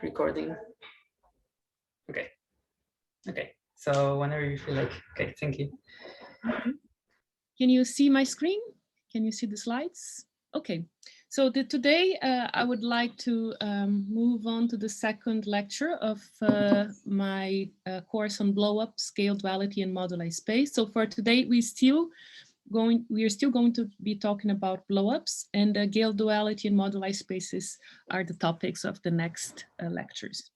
recording. Okay. Okay. So whenever you feel like, okay, thank you. Can you see my screen? Can you see the slides? Okay. So today I would like to move on to the second lecture of my course on Blowups, Scale, Duality, and Moduli Space. So for today, we are still going to be talking about blowups, and Gale duality and moduli spaces are the topics of the next lectures.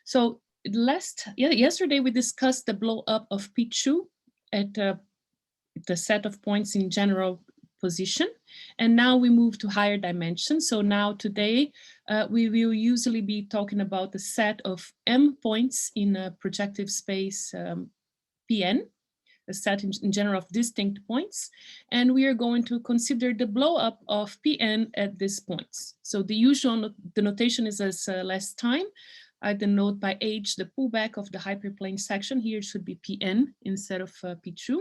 So yesterday we discussed the blowup of P2 at the set of points in general position, and now we move to higher dimensions. So now today we will usually be talking about the set of M points in a projective space Pn, a set in general of distinct points, and we are going to consider the blowup of Pn at these points. So the usual notation is as last time. I denote by H the pullback of the hyperplane section. Here it should be Pn instead of P2.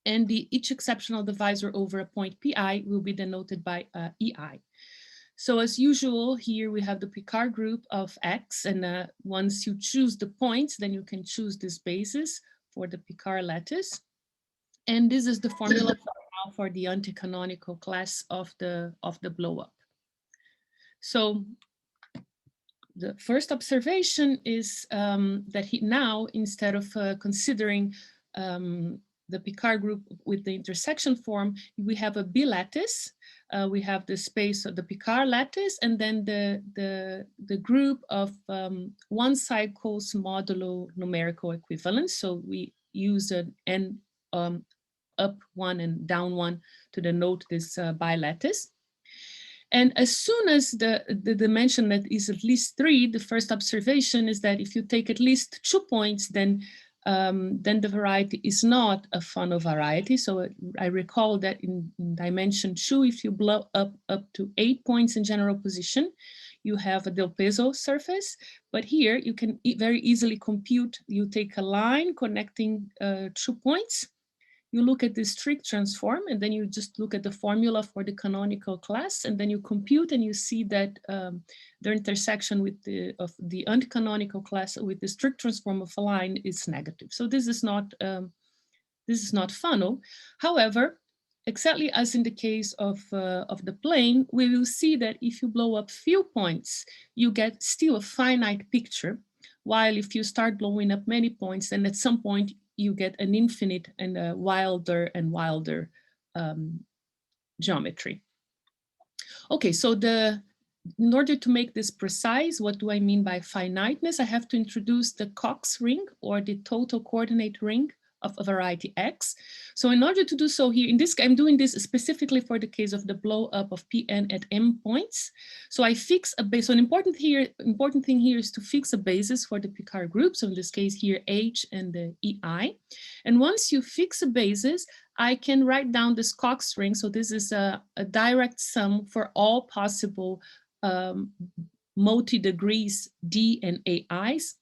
And each exceptional divisor over a point Pi will be denoted by EI. So as usual, here we have the Picard group of X, and once you choose the points, then you can choose this basis for the Picard lattice. And this is the formula for the anti-canonical class of the blowup. So the first observation is that now, instead of considering the Picard group with the intersection form, we have a bilattice. We have the space of the Picard lattice, and then the group of one cycle's modulo numerical equivalence. So we use an n up one and down one to denote this bilattice. And as soon as the dimension that is at least 3, the first observation is that if you take at least 2 points, then the variety is not a Fano variety. So I recall that in dimension 2, if you blow up to 8 points in general position, you have a del Peso surface. But here you can very easily compute. You take a line connecting 2 points. You look at the strict transform, and then you just look at the formula for the canonical class, and then you compute, and you see that the intersection with the anti-canonical class with the strict transform of a line is negative. So this is not Fano. However, exactly as in the case of the plane, we will see that if you blow up few points, you get still a finite picture, while if you start blowing up many points, then at some point you get an infinite and a wilder and wilder geometry. Okay, so in order to make this precise, what do I mean by finiteness? I have to introduce the Cox ring, or the total coordinate ring of a variety X. So in order to do so here, I'm doing this specifically for the case of the blow up of Pn at M points. So I fix a base. So an important thing here is to fix a basis for the Picard group. So in this case here, H and the EI. And once you fix a basis, I can write down this Cox ring. So this is a direct sum for all possible multi-degrees D and AIs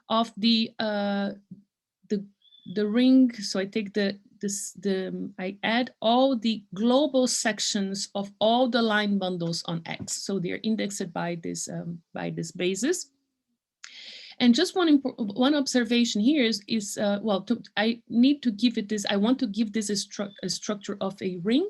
of the ring. So I take I add all the global sections of all the line bundles on X. So they're indexed by this basis. And just one observation here is I need to give it this. I want to give this a structure of a ring,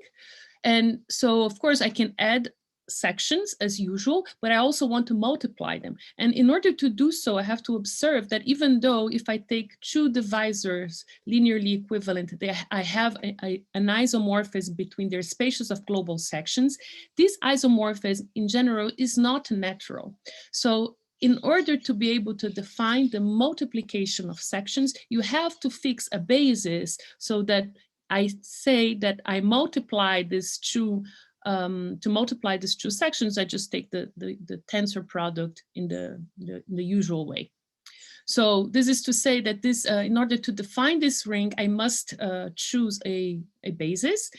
and so of course I can add sections as usual, but I also want to multiply them. And in order to do so, I have to observe that even though if I take 2 divisors linearly equivalent, I have an isomorphism between their spaces of global sections, this isomorphism in general is not natural. So in order to be able to define the multiplication of sections, you have to fix a basis so that I say that I multiply these 2 to multiply these 2 sections, I just take the tensor product in the usual way. So this is to say that this, in order to define this ring, I must choose a basis.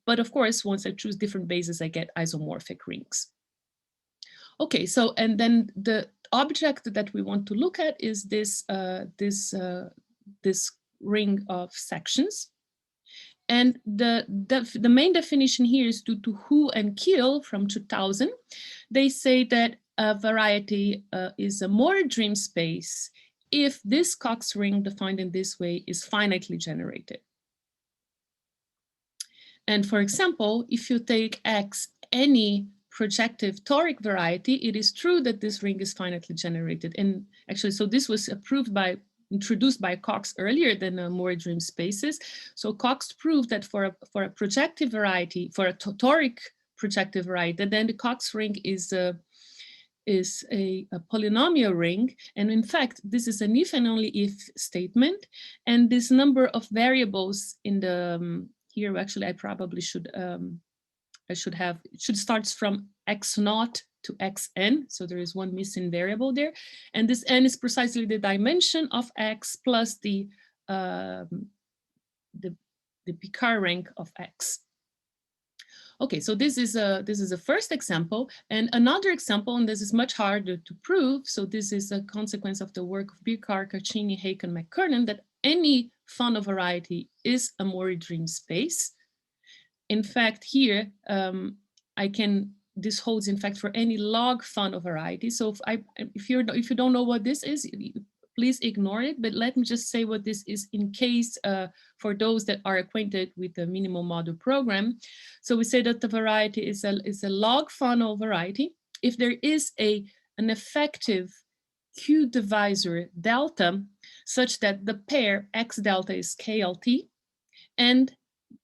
But of course, once I choose different bases, I get isomorphic rings. Okay, so and then the object that we want to look at is this ring of sections. And the main definition here is due to Hu and Kiel from 2000. They say that a variety is a Moore dream space if this Cox ring defined in this way is finitely generated. And for example, if you take X any projective toric variety, it is true that this ring is finitely generated. And actually, so this was introduced by Cox earlier than Moore dream spaces. So Cox proved that for a projective variety, for a toric projective variety, then the Cox ring is a polynomial ring. And in fact, this is an if and only if statement. And this number of variables in the, here actually I probably should, it should start from x0 to xn. So there is one missing variable there. And this n is precisely the dimension of x plus the Picard rank of x. Okay, so this is a first example, and another example, and this is much harder to prove. So this is a consequence of the work of Picard, Caccini, Haken, McKernan, that any Fano variety is a Moore dream space. In fact, here this holds in fact for any log Fano variety. So if you don't know what this is, please ignore it, but let me just say what this is in case for those that are acquainted with the minimal model program. So we say that the variety is a log Fano variety if there is an effective Q divisor delta such that the pair X delta is KLT and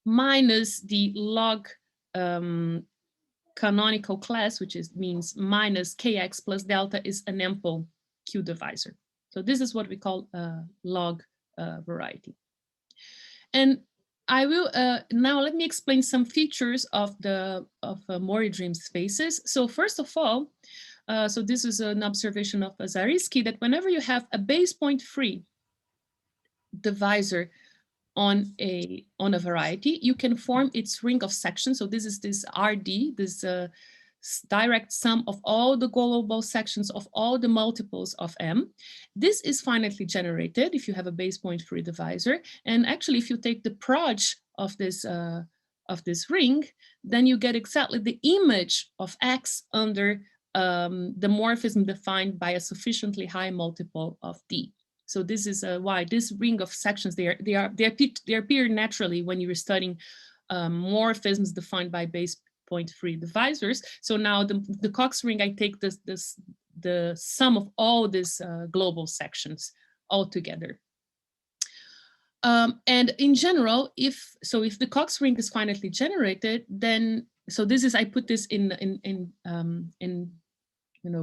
minus the log canonical class, which means minus KX plus delta is an ample Q divisor. So this is what we call a log variety. And I will now let me explain some features of Moore dream spaces. So first of all, so this is an observation of Zariski that whenever you have a base point free divisor on a variety, you can form its ring of sections. So this is this RD, this direct sum of all the global sections of all the multiples of M. This is finitely generated if you have a base point free divisor. And actually, if you take the proj of this ring, then you get exactly the image of X under the morphism defined by a sufficiently high multiple of D. So this is why this ring of sections, they appear naturally when you're studying morphisms defined by base point free divisors. So now the Cox ring, I take the sum of all these global sections all together. And in general, if the Cox ring is finitely generated, then so this is, I put this in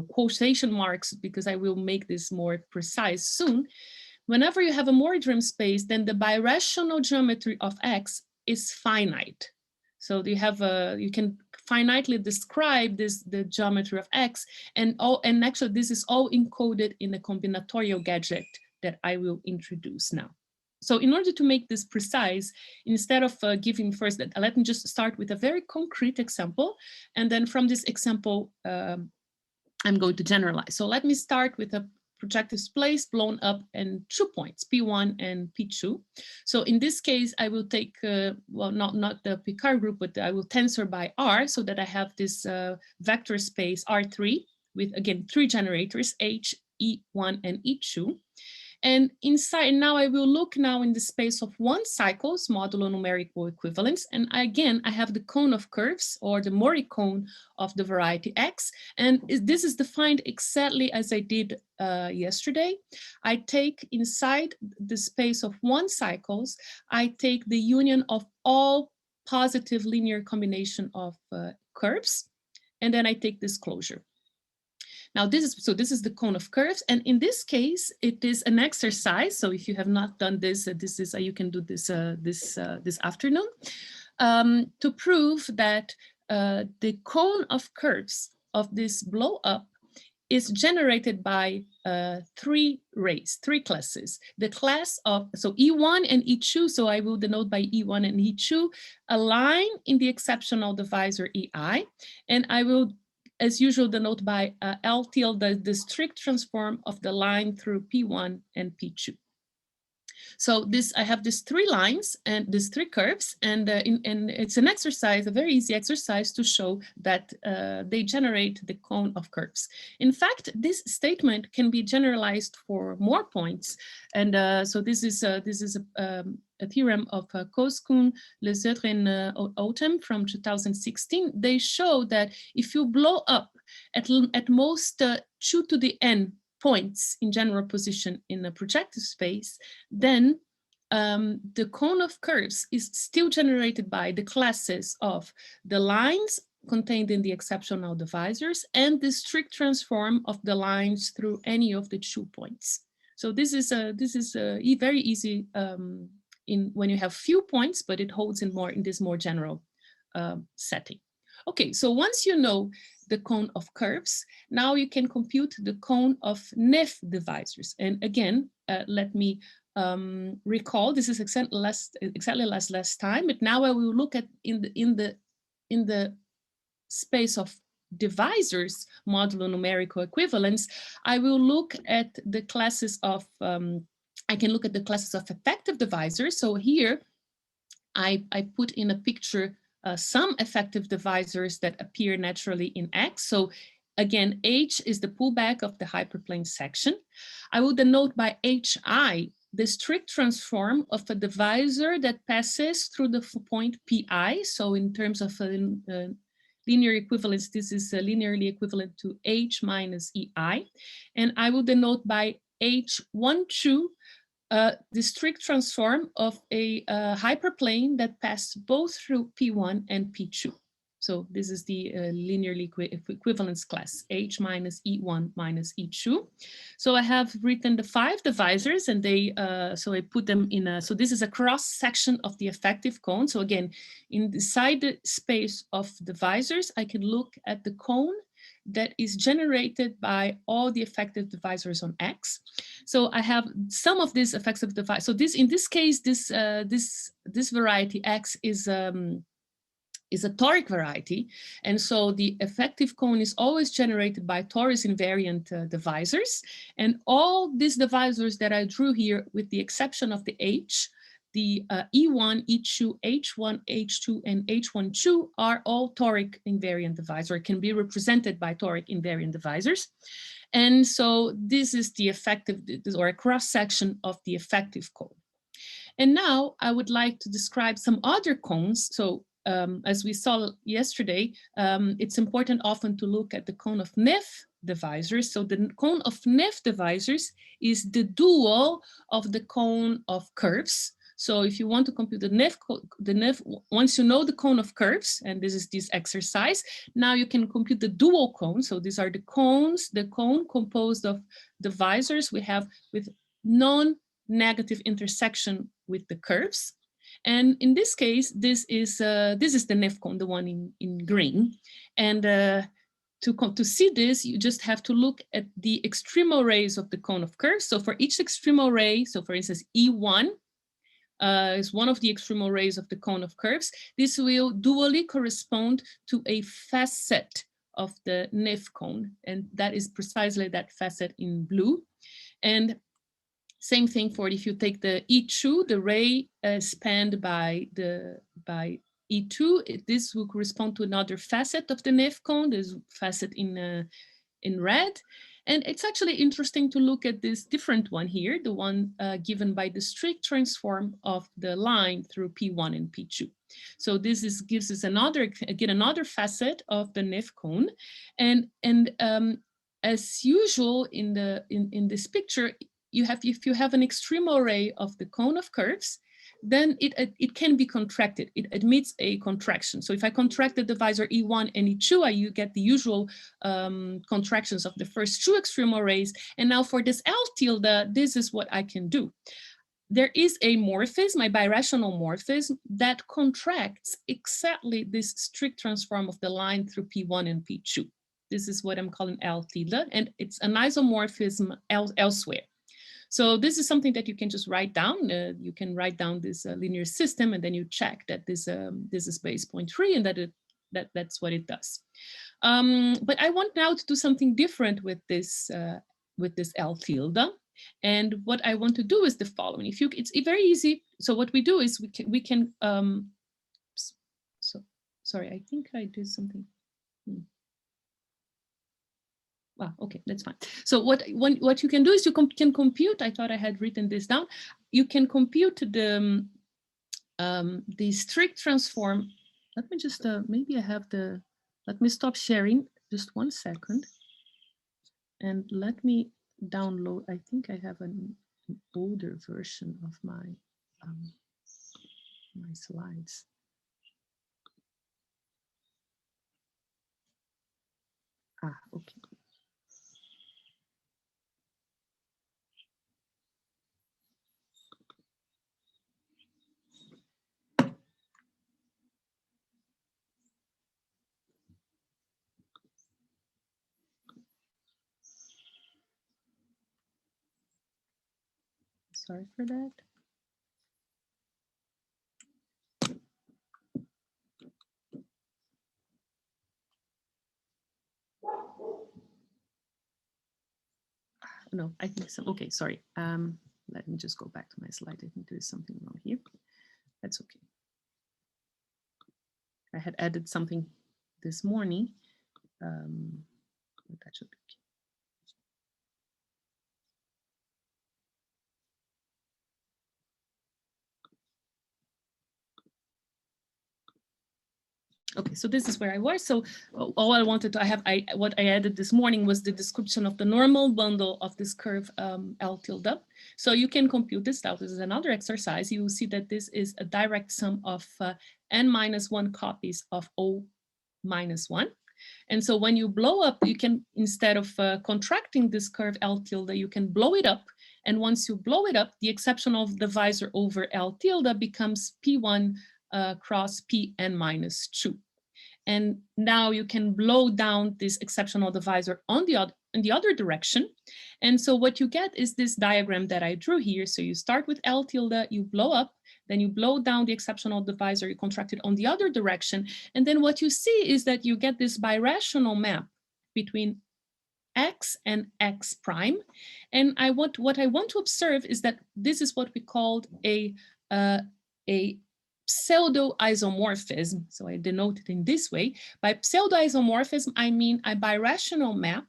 quotation marks because I will make this more precise soon. Whenever you have a Moore dream space, then the birational geometry of X is finite. So you can finitely describe the geometry of X, and actually this is all encoded in a combinatorial gadget that I will introduce now. So in order to make this precise, instead of giving first, let me just start with a very concrete example, and then from this example, I'm going to generalize. So let me start with a projective space blown up in 2 points, P1 and P2. So in this case, I will take, well, not the Picard group, but I will tensor by R so that I have this vector space R3 with, again, 3 generators, H, E1, and E2. And inside, now I will look now in the space of 1 cycles, modulo numerical equivalence. And again, I have the cone of curves or the Mori cone of the variety X. And this is defined exactly as I did yesterday. I take inside the space of 1 cycles, I take the union of all positive linear combination of curves. And then I take this closure. Now this is the cone of curves, and in this case it is an exercise. So if you have not done this, you can do this this afternoon to prove that the cone of curves of this blow up is generated by 3 rays, 3 classes. The class of E1 and E2. So I will denote by E1 and E2 align in the exceptional divisor EI, and I will, as usual, denote by L tilde the strict transform of the line through P1 and P2. So I have these 3 lines and these 3 curves, and it's an exercise, a very easy exercise to show that they generate the cone of curves. In fact, this statement can be generalized for more points, and so this is a theorem of Koskun, Lezetre, and Autumn from 2016. They show that if you blow up at most 2 to the n points in general position in a projective space, then the cone of curves is still generated by the classes of the lines contained in the exceptional divisors and the strict transform of the lines through any of the 2 points. So this is very easy when you have few points, but it holds in this more general setting. Okay, so once you know the cone of curves, now you can compute the cone of NIF divisors. And again, let me recall, this is exactly last time, but now I will look at in the space of divisors, modulo numerical equivalence, I will look at the classes of, I can look at the classes of effective divisors. So here I put in a picture some effective divisors that appear naturally in X. So again, H is the pullback of the hyperplane section. I will denote by HI the strict transform of a divisor that passes through the point PI. So in terms of linear equivalence, this is linearly equivalent to H minus EI. And I will denote by H12 the strict transform of a hyperplane that passed both through P1 and P2. So this is the linearly equivalence class, H minus E1 minus E2. So I have written the 5 divisors, and so I put them in so this is a cross section of the effective cone. So again, inside the space of divisors, I can look at the cone that is generated by all the effective divisors on X. So I have some of these effective divisors. So in this case, this variety X is a toric variety. And so the effective cone is always generated by torus invariant divisors. And all these divisors that I drew here, with the exception of the H, the E1, E2, H1, H2, and H12 are all toric invariant divisors, can be represented by toric invariant divisors. And so this is the effective, or a cross section of the effective cone. And now I would like to describe some other cones. So as we saw yesterday, it's important often to look at the cone of NIF divisors. So the cone of NIF divisors is the dual of the cone of curves. So if you want to compute the NIF, once you know the cone of curves, and this is this exercise, now you can compute the dual cone. So these are the cone composed of divisors we have with non-negative intersection with the curves. And in this case, this is the NIF cone, the one in green. And to see this, you just have to look at the extremal rays of the cone of curves. So for each extremal ray, so for instance, E1, is one of the extremal rays of the cone of curves. This will dually correspond to a facet of the NIF cone, and that is precisely that facet in blue. And same thing for if you take the E2, the ray spanned by E2, this will correspond to another facet of the NIF cone, this facet in red. And it's actually interesting to look at this different one here, the one given by the strict transform of the line through P1 and P2. So this gives us another facet of the NIF cone. And as usual in this picture, if you have an extremal ray of the cone of curves, then it can be contracted. It admits a contraction. So if I contract the divisor E1 and E2, you get the usual contractions of the first 2 extremal rays. And now for this L tilde, this is what I can do. There is a morphism, a birational morphism, that contracts exactly this strict transform of the line through P1 and P2. This is what I'm calling L tilde, and it's an isomorphism elsewhere. So this is something that you can just write down. You can write down this linear system, and then you check that this is base 0.3 and that's what it does. But I want now to do something different with this L tilde. And what I want to do is the following. It's very easy. So what we do is we can so sorry, I think I did something. Okay, that's fine. So what you can do is you can compute. I thought I had written this down. You can compute the strict transform. Let me just maybe I have the. Let me stop sharing just 1 second, and let me download. I think I have an older version of my my slides. Okay. Sorry for that. No, I think so. Okay, sorry. Let me just go back to my slide. I think there is something wrong here. That's okay. I had added something this morning. That should be okay. Okay, so this is where I was. So all I wanted to what I added this morning was the description of the normal bundle of this curve L tilde. So you can compute this out. This is another exercise. You will see that this is a direct sum of n-1 copies of O-1. And so when you blow up, you can, instead of contracting this curve L tilde, you can blow it up. And once you blow it up, the exceptional divisor over L tilde becomes P1 cross Pn-2. And now you can blow down this exceptional divisor on in the other direction. And so what you get is this diagram that I drew here. So you start with L tilde, you blow up, then you blow down the exceptional divisor, you contract it on the other direction. And then what you see is that you get this birational map between X and X prime. And what I want to observe is that this is what we called a pseudo-isomorphism. So I denote it in this way. By pseudo-isomorphism, I mean a birational map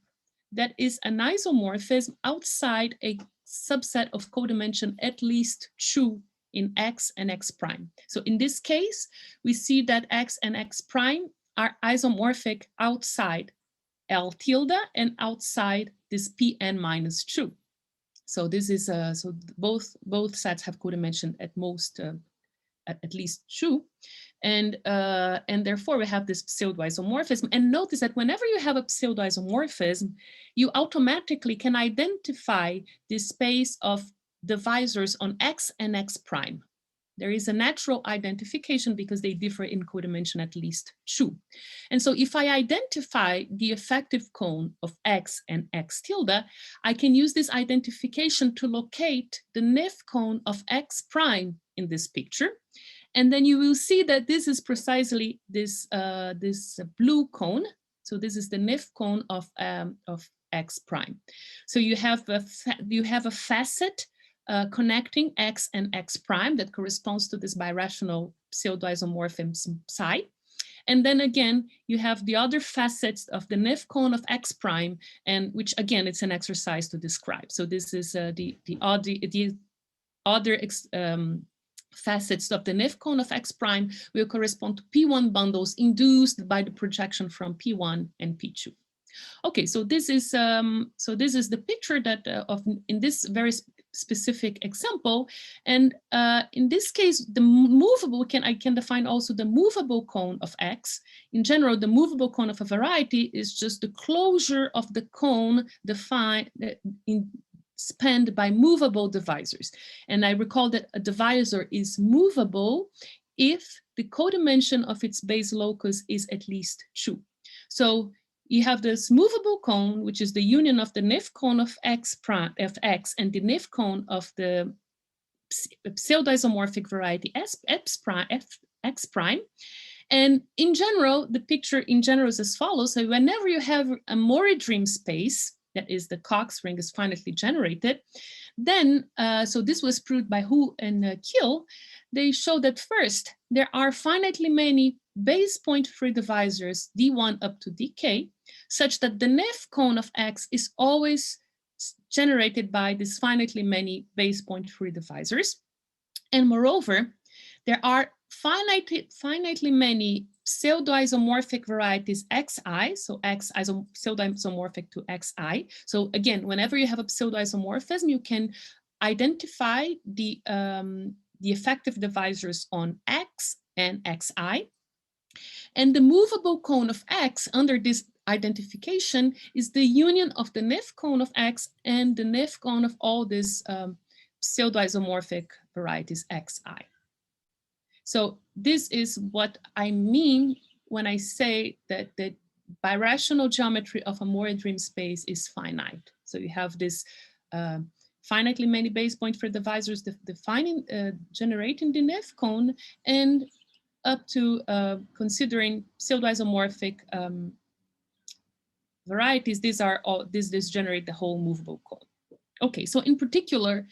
that is an isomorphism outside a subset of codimension at least 2 in X and X prime. So in this case, we see that X and X prime are isomorphic outside L tilde and outside this Pn-2. So this is so both sets have codimension at most at least 2, and therefore we have this pseudo-isomorphism. And notice that whenever you have a pseudo-isomorphism, you automatically can identify the space of divisors on X and X prime. There is a natural identification because they differ in codimension at least 2. And so if I identify the effective cone of X and X tilde, I can use this identification to locate the NIF cone of X prime in this picture. And then you will see that this is precisely this, this blue cone. So this is the NIF cone of X prime. So you have a facet connecting X and X prime that corresponds to this birational pseudo-isomorphism psi. And then again, you have the other facets of the NIF cone of X prime, and which again, it's an exercise to describe. So this is the other facets of the NIF cone of X prime will correspond to P1 bundles induced by the projection from P1 and P2. Okay, so this is the picture that in this very specific example, and in this case, the movable I can define also the movable cone of X. In general, the movable cone of a variety is just the closure of the cone defined spanned by movable divisors. And I recall that a divisor is movable if the codimension of its base locus is at least 2. So you have this movable cone, which is the union of the NIF cone of X prime of X and the NIF cone of the pseudo-isomorphic variety X prime. And in general, the picture in general is as follows. So whenever you have a Mori dream space, that is the Cox ring, is finitely generated, then, so this was proved by Hu and Gale, they show that first, there are finitely many base point free divisors D1 up to dk, such that the Neff cone of X is always generated by these finitely many base point free divisors. And moreover, there are finitely many pseudo-isomorphic varieties xi, so x pseudo-isomorphic to xi. So again, whenever you have a pseudo-isomorphism, you can identify the effective divisors on x and xi. And the movable cone of X under this identification is the union of the Neff cone of X and the Neff cone of all these pseudo-isomorphic varieties xi. So this is what I mean when I say that the birational geometry of a Moore dream space is finite. So you have this finitely many base point for divisors defining, generating the Neff cone, and up to considering pseudo-isomorphic varieties, this generate the whole movable cone. Okay, so in particular,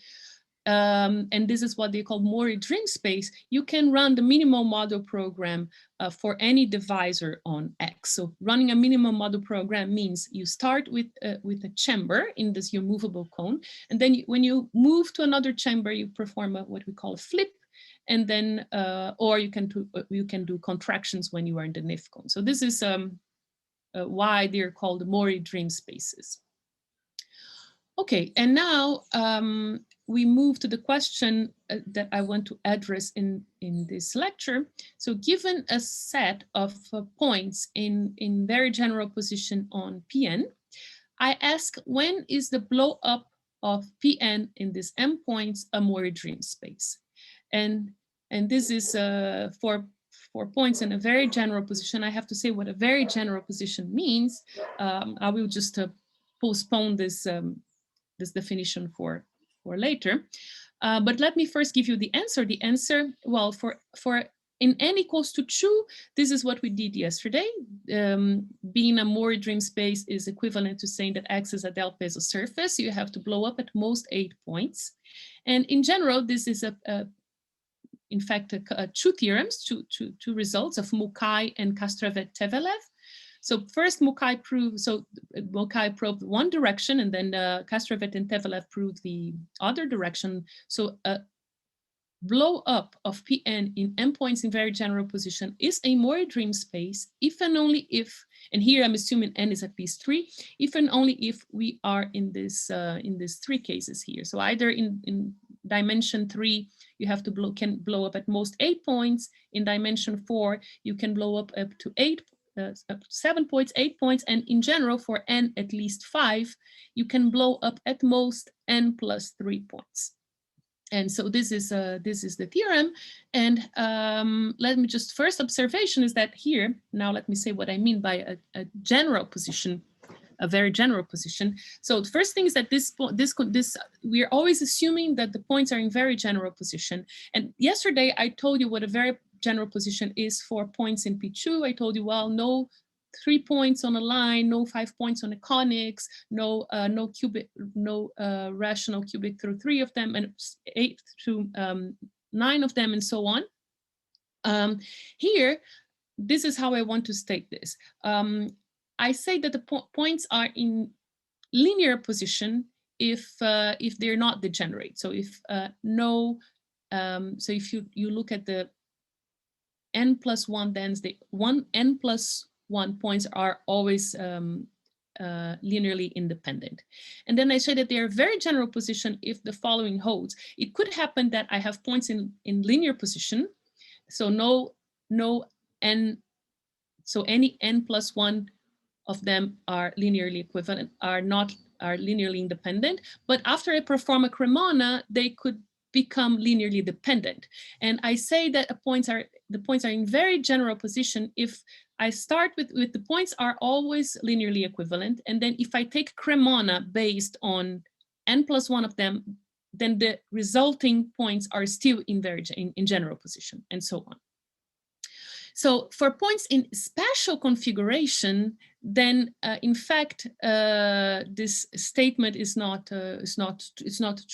and this is what they call Moore dream space, you can run the minimal model program for any divisor on X. So running a minimal model program means you start with a chamber in this your movable cone, and then when you move to another chamber, you perform what we call a flip, and then or you can do contractions when you are in the Neff cone. So this is why they're called Moore dream spaces. Okay, and now we move to the question that I want to address in this lecture. So given a set of points in very general position on Pn, I ask, when is the blow up of Pn in these M points a Moore dream space? And this is for points in a very general position. I have to say what a very general position means. I will just postpone this this definition for later. But let me first give you the answer. The answer, well, for in n equals to 2, this is what we did yesterday. Being a Moore dream space is equivalent to saying that X is a Del Peso surface. You have to blow up at most 8 points. And in general, this is in fact, two theorems, two results of Mukai and Kastrovet-Tevelev. So first Mukai proved one direction, and then Kastrovet and Tevelev proved the other direction. So blow up of Pn in M points in very general position is a Moore dream space if and only if, and here I'm assuming n is at least 3, if and only if we are in these 3 cases here. So either in dimension 3, you have to can blow up at most 8 points. In dimension 4, you can blow up to 7 points, 8 points, and in general for n at least 5, you can blow up at most n plus 3 points. And so this is the theorem. And let me just, first observation is that here, now let me say what I mean by a general position, a very general position. So the first thing is that we are always assuming that the points are in very general position. And yesterday I told you what a very general position is for points in P2. I told you, well, no 3 points on a line, no 5 points on a conics, no rational cubic through 3 of them, and 8 through 9 of them, and so on. Here, this is how I want to state this. I say that the points are in linear position if they're not degenerate. So if so if you look at the n plus 1, then the n plus 1 points are always linearly independent. And then I say that they are very general position if the following holds. It could happen that I have points in linear position, so no n, so any n plus 1 of them are linearly equivalent, are linearly independent, but after I perform a Cremona, they could become linearly dependent. And I say that the points are in very general position if I start with the points are always linearly equivalent, and then if I take Cremona based on n plus 1 of them, then the resulting points are still in general position, and so on. So for points in special configuration, then in fact this statement is not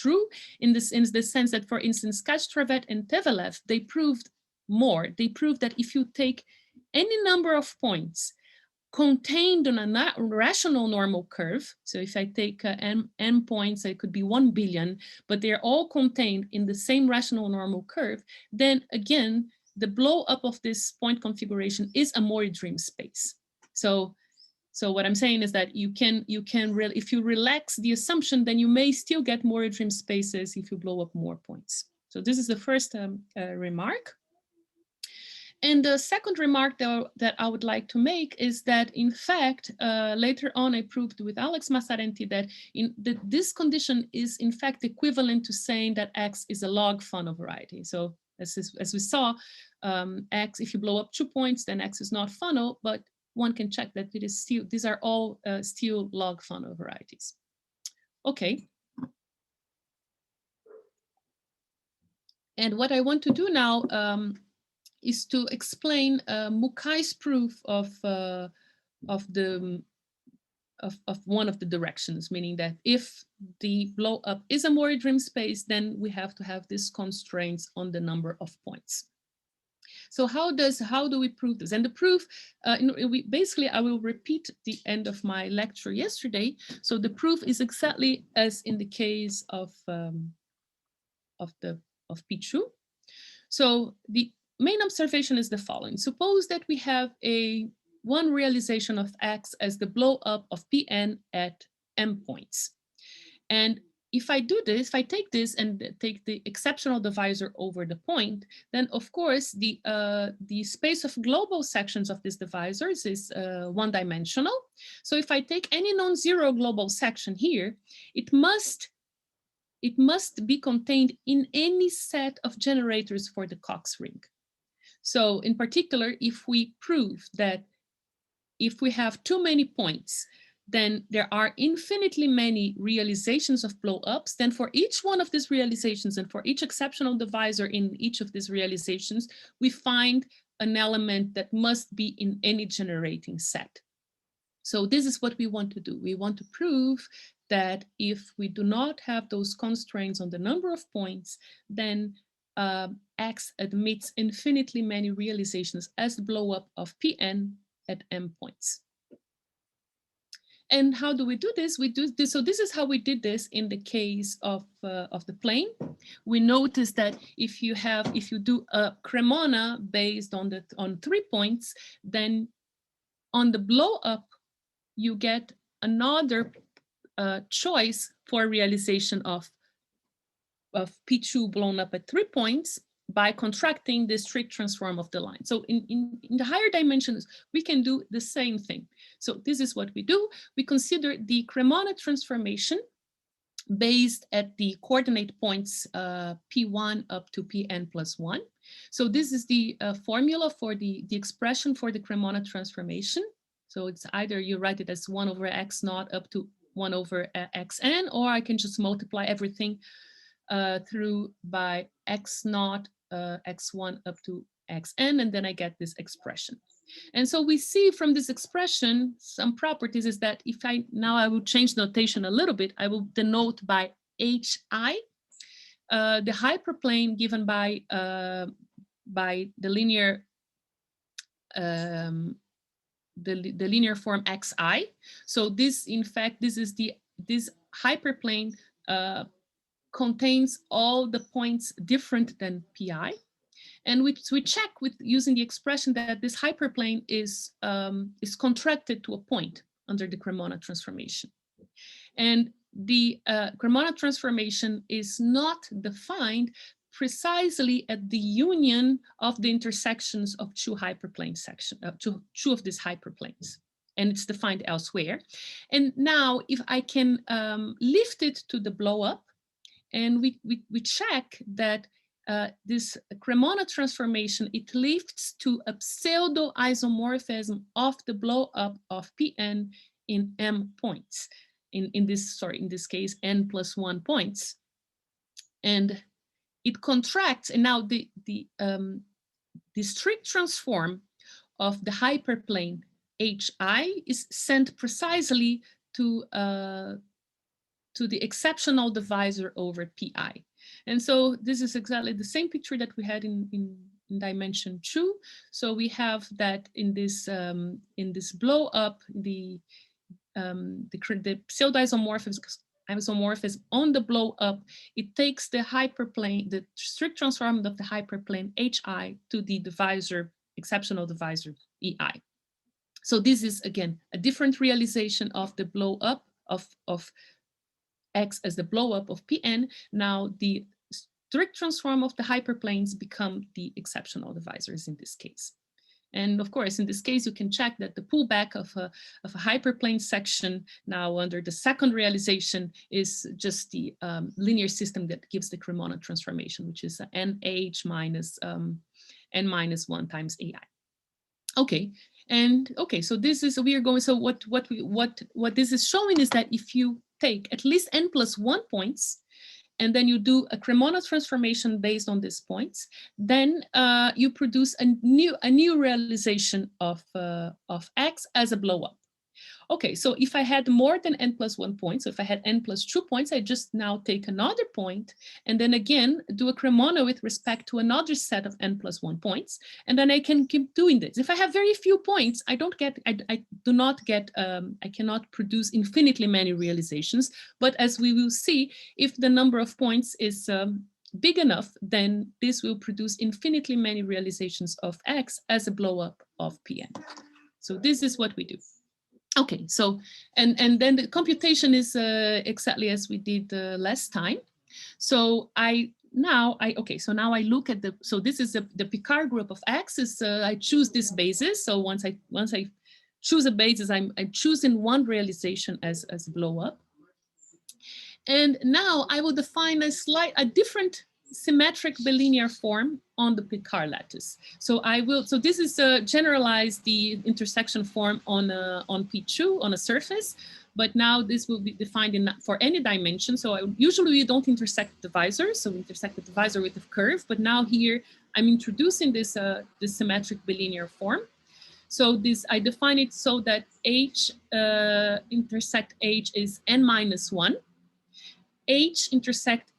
true in the sense that, for instance, Kastrevet and Tevelev, they proved more. They proved that if you take any number of points contained on a rational normal curve, so if I take n points, it could be 1 billion, but they're all contained in the same rational normal curve, then again, the blow up of this point configuration is a Mori dream space. So what I'm saying is that you can if you relax the assumption, then you may still get Mori dream spaces if you blow up more points. So this is the first remark. And the second remark that I would like to make is that, in fact, later on I proved with Alex Massarenti that this condition is in fact equivalent to saying that X is a log Fano variety. So as we saw, X, if you blow up 2 points, then X is not Fano, but one can check that it is still, these are all still log Fano varieties. Okay. And what I want to do now is to explain Mukai's proof of one of the directions, meaning that if the blow up is a Mori dream space, then we have to have these constraints on the number of points. So how do we prove this? And the proof, basically, I will repeat the end of my lecture yesterday. So the proof is exactly as in the case of Pichu. So the main observation is the following. Suppose that we have one realization of X as the blow up of Pn at m points. And if I do this, if I take this and take the exceptional divisor over the point, then of course the space of global sections of these divisors is one-dimensional. So if I take any non-zero global section here, it must be contained in any set of generators for the Cox ring. So in particular, if we prove that if we have too many points, then there are infinitely many realizations of blow-ups, then for each one of these realizations and for each exceptional divisor in each of these realizations, we find an element that must be in any generating set. So this is what we want to do. We want to prove that if we do not have those constraints on the number of points, then X admits infinitely many realizations as the blow-up of Pn at m points. And how do we do this? We do this. So this is how we did this in the case of the plane. We noticed that if you do a Cremona based on 3 points, then on the blow-up you get another choice for realization of P2 blown up at 3 points by contracting the strict transform of the line. So in the higher dimensions, we can do the same thing. So this is what we do. We consider the Cremona transformation based at the coordinate points P1 up to Pn plus 1. So this is the formula for the expression for the Cremona transformation. So it's either you write it as 1 over x naught up to 1 over xn, or I can just multiply everything through by x naught x1 up to xn, and then I get this expression. And so we see from this expression some properties is that if I will change notation a little bit, I will denote by hi the hyperplane given by the linear the linear form xi. So this, in fact, this hyperplane contains all the points different than pi. And we check with using the expression that this hyperplane is contracted to a point under the Cremona transformation. And the Cremona transformation is not defined precisely at the union of the intersections of two hyperplane sections, two of these hyperplanes. And it's defined elsewhere. And now if I can lift it to the blow up, and we check that this Cremona transformation, it lifts to a pseudo isomorphism of the blow up of Pn in m points. In this case, n plus 1 points. And it contracts, and now the strict transform of the hyperplane HI is sent precisely to the exceptional divisor over PI. And so this is exactly the same picture that we had in dimension 2. So we have that in this blow up, the pseudo-isomorphism on the blow up, it takes the hyperplane, the strict transform of the hyperplane HI to the divisor, exceptional divisor EI. So this is again a different realization of the blow up of X as the blow up of Pn. Now the strict transform of the hyperplanes become the exceptional divisors in this case. And of course, in this case, you can check that the pullback of a hyperplane section now under the second realization is just the linear system that gives the Cremona transformation, which is NH minus n minus 1 times AI. Okay, and okay, so this is, we are going, so what this is showing is that if you take at least n plus 1 points, and then you do a Cremona transformation based on these points, then you produce a new realization of X as a blow up. Okay, so if I had more than n plus 1 points, so if I had n plus 2 points, I just now take another point and then again do a Cremona with respect to another set of n plus 1 points, and then I can keep doing this. If I have very few points, I cannot produce infinitely many realizations. But as we will see, if the number of points is big enough, then this will produce infinitely many realizations of X as a blow up of Pn. So this is what we do. Okay, so, and then the computation is exactly as we did last time. So now I look at so this is the Picard group of X is, I choose this basis. So once I choose a basis, I'm choosing one realization as blow up. And now I will define a different symmetric bilinear form on the Picard lattice. So so this is generalized the intersection form on P2 on a surface, but now this will be defined for any dimension. So usually we don't intersect the divisor, so we intersect the divisor with the curve, but now here I'm introducing this symmetric bilinear form. So I define it so that H intersect H is n minus 1. H intersect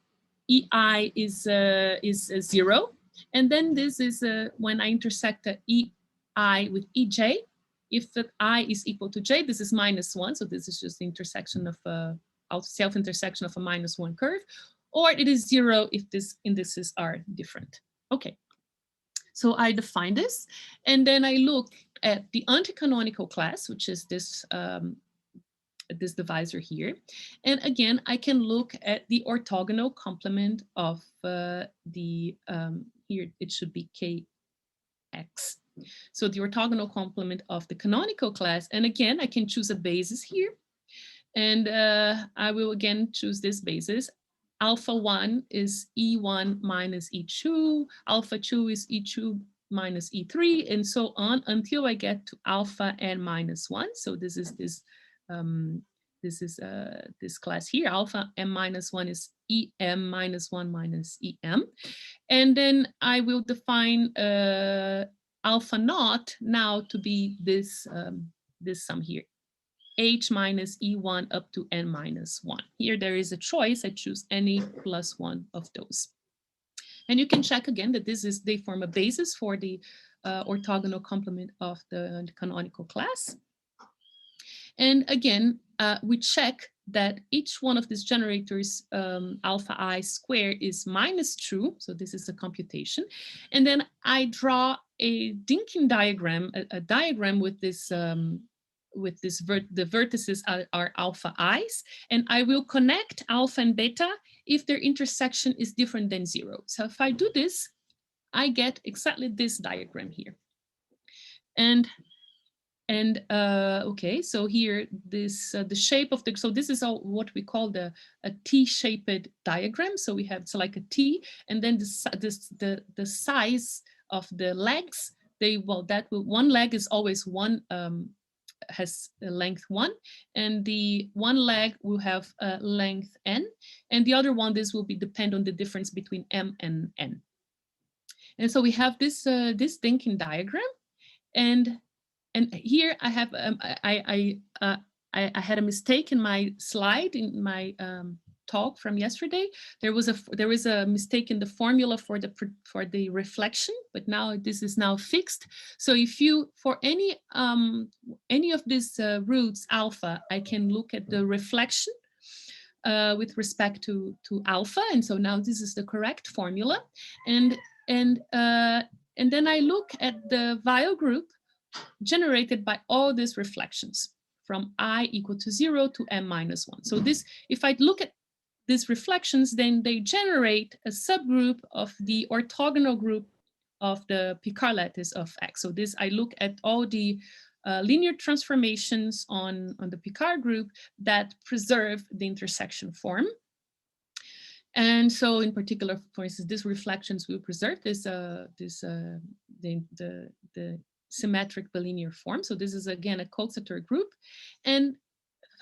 EI is 0. And then this is when I intersect EI with EJ. If the I is equal to J, this is minus 1. So this is just the intersection of self-intersection of a minus 1 curve. Or it is 0 if these indices are different. Okay. So I define this. And then I look at the anti-canonical class, which is this this divisor here. And again, I can look at the orthogonal complement of here it should be Kx. So the orthogonal complement of the canonical class. And again, I can choose a basis here. And I will again choose this basis. Alpha 1 is E1 minus E2. Alpha 2 is E2 minus E3, and so on until I get to alpha n minus 1. So this is this class here. Alpha m minus 1 is em minus 1 minus em. And then I will define alpha naught now to be this, this sum here. H minus E1 up to n minus 1. Here there is a choice. I choose any plus 1 of those. And you can check again that they form a basis for the orthogonal complement of the canonical class. And again, we check that each one of these generators, alpha I square is minus 2. So this is a computation. And then I draw a Dinkin diagram, a diagram with this, the vertices are alpha i's, and I will connect alpha and beta if their intersection is different than 0. So if I do this, I get exactly this diagram here. And okay, so here this the shape of the, so this is all what we call a T-shaped diagram. So we have, it's like a T, and then the size of the legs, one leg is always one, has a length 1, and the one leg will have a length n, and the other one, this will depend on the difference between m and n. And so we have this this Dinkin diagram, And here I have I had a mistake in my slide in my talk from yesterday. There is a mistake in the formula for the reflection, but now this is now fixed. So if you for any of these roots alpha, I can look at the reflection with respect to alpha, and so now this is the correct formula, and then I look at the Weyl group generated by all these reflections from I equal to 0 to m minus 1. So this, if I look at these reflections, then they generate a subgroup of the orthogonal group of the Picard lattice of X. So this, I look at all the linear transformations on the Picard group that preserve the intersection form. And so in particular, for instance, these reflections will preserve the symmetric bilinear form. So this is again a Coxeter group. And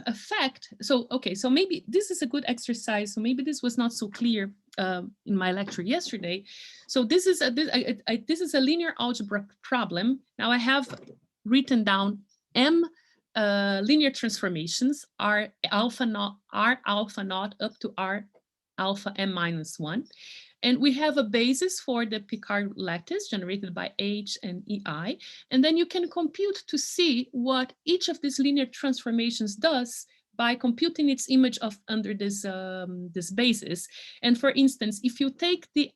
a fact, so okay, so maybe this is a good exercise. So maybe this was not so clear in my lecture yesterday. So this is a linear algebra problem. Now I have written down m linear transformations R alpha naught up to R alpha m minus 1. And we have a basis for the Picard lattice generated by H and EI. And then you can compute to see what each of these linear transformations does by computing its image under this, this basis. And for instance, if you take the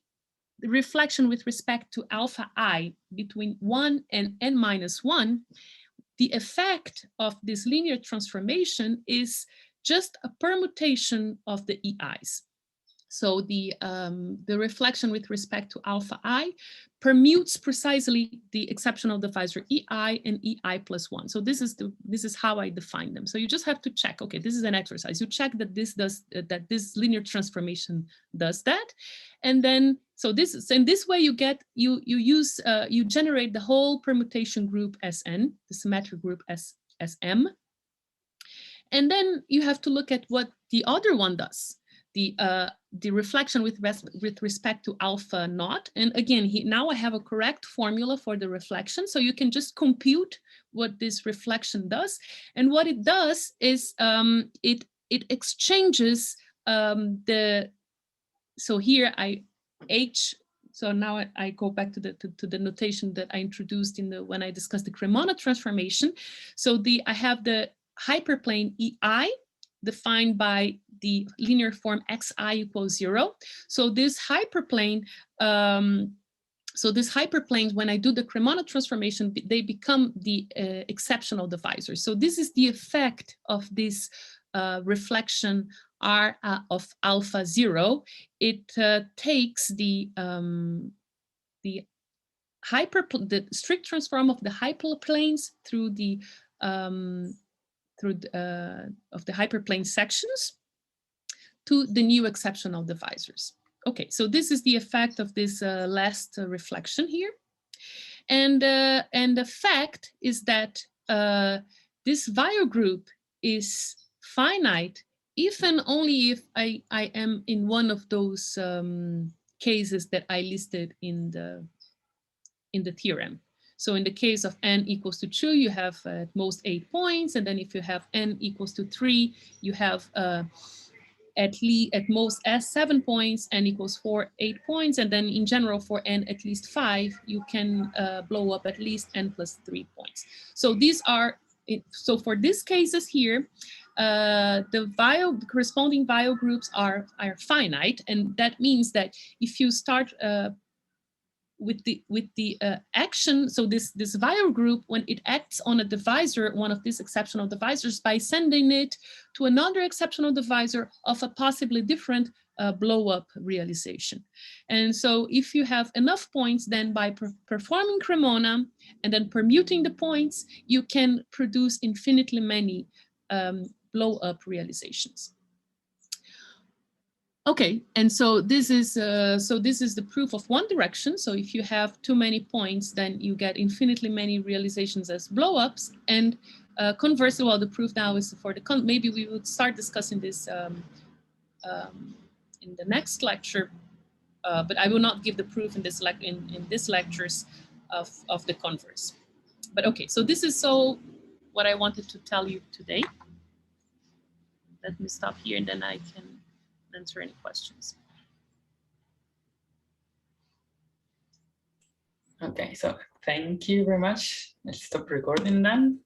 reflection with respect to alpha I between 1 and n minus 1, the effect of this linear transformation is just a permutation of the EIs. So the reflection with respect to alpha I permutes precisely the exceptional divisor EI and EI plus 1. So this is how I define them. So you just have to check. Okay, this is an exercise. You check that this linear transformation does that, and then so this is in this way you generate the whole permutation group Sn, the symmetric group Sm, and then you have to look at what the other one does. The reflection with respect to alpha naught. And again, now I have a correct formula for the reflection. So you can just compute what this reflection does. And what it does is it exchanges so here so now I go back to the notation that I introduced when I discussed the Cremona transformation. So I have the hyperplane EI defined by the linear form xi equals 0. So this hyperplane, when I do the Cremona transformation, they become the exceptional divisors. So this is the effect of this reflection R of alpha 0. It takes the strict transform of the hyperplanes through the of the hyperplane sections to the new exceptional divisors. Okay, so this is the effect of this last reflection here. And the fact is that this Weyl group is finite if and only if I am in one of those cases that I listed in the theorem. So in the case of n equals to 2, you have at most 8 points. And then if you have n equals to 3, you have at most 7 points, n equals 4, 8 points. And then in general for n at least 5, you can blow up at least n plus 3 points. So these are, so for these cases here, the corresponding Weyl groups are finite. And that means that if you start with the action, so this Weyl group, when it acts on a divisor, one of these exceptional divisors, by sending it to another exceptional divisor of a possibly different blow-up realization. And so if you have enough points, then by performing Cremona and then permuting the points, you can produce infinitely many blow-up realizations. Okay, and so this is the proof of one direction. So if you have too many points, then you get infinitely many realizations as blowups. And conversely, well, the proof now is for the maybe we would start discussing this in the next lecture, but I will not give the proof in this lectures of the converse. But okay, so this is so what I wanted to tell you today. Let me stop here and then I can answer any questions. Okay, so thank you very much. Let's stop recording then.